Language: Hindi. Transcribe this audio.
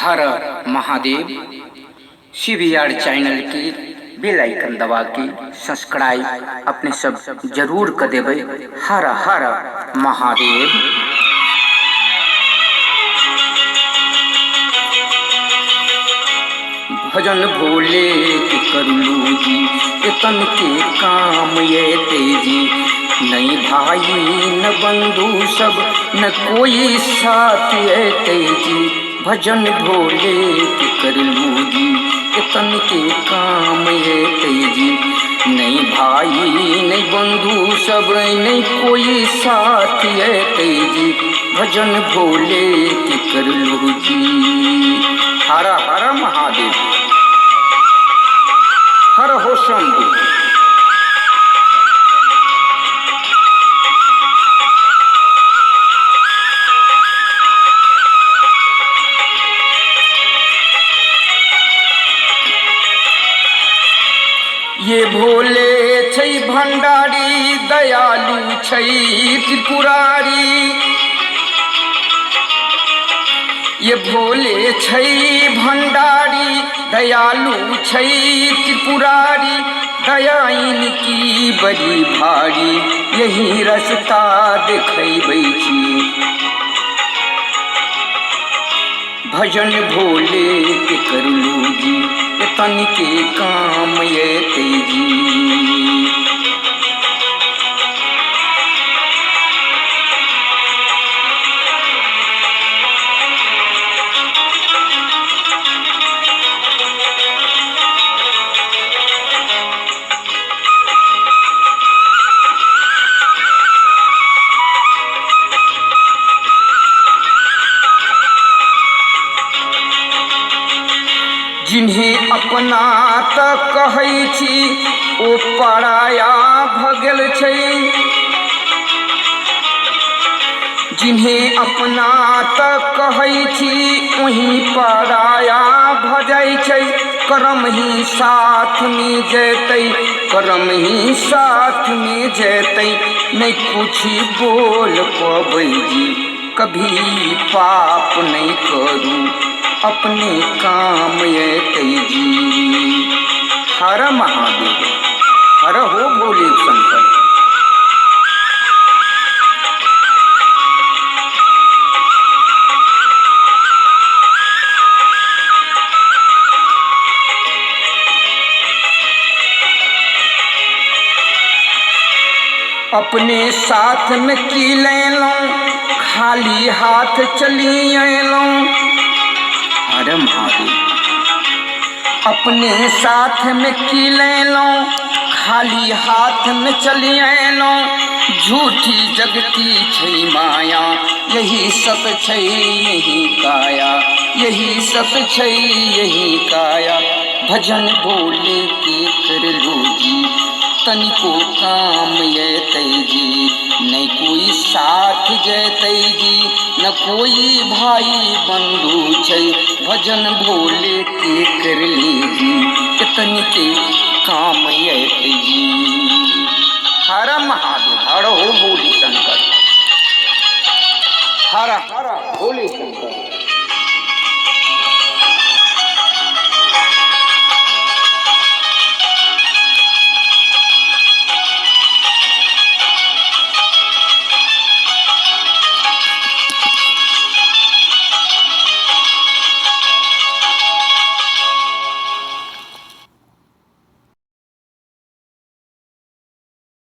हर महादेव। CBR चैनल की बेल आइकन दबा के सब्सक्राइब अपने सब जरूर कर देवे। हर हर महादेव। भजन भोले के करलू जी तन के काम ये तेजी, नहीं भाई न बंधु सब न कोई साथ ये तेजी। भजन भोले के करलू जी तन के काम ये तेजी, नहीं भाई नहीं बंधु सब नहीं कोई साथ ये तेजी। भजन भोले के करलू जी। हर हर महादेव। हर हो शंभु। ये भोले छै भंडारी दयालु छै त्रिपुरारी। ये भोले छै भंडारी दयालु छै त्रिपुरारी। दया इनकी बड़ी भारी यही रास्ता देखबै छी। भजन भोले के करलू जी तन के काम ये तेजी। जिन्हें अपना तक कहै छी ओ पराया भगल छै। जिन्हें अपना तक कहै छी वही पराया भजै छै। करम ही साथ में जेतै, करम ही साथ में जेतै। नहीं कुछ बोल पबै जी कभी पाप नहीं करूं अपने काम ये तेजी। हर महादेव। हर हो भोले शंकर। अपने साथ में की ले लूं खाली हाथ चली लूं। हर महादेव। अपने साथ में की ले लूं खाली हाथ में चली लूं। झूठी जगती छै माया यही सब छै यही काया, यही सब छै यही काया। भजन भोले के करलू जी तनिको काम ये तेजी, नहीं कोई साथ जैतै जी न कोई भाई बंधु छै। भजन भोले के करली जी तनिके काम ये तेजी। हर महादेव। हर हो भोले शंकर। हर हर भोले शंकर।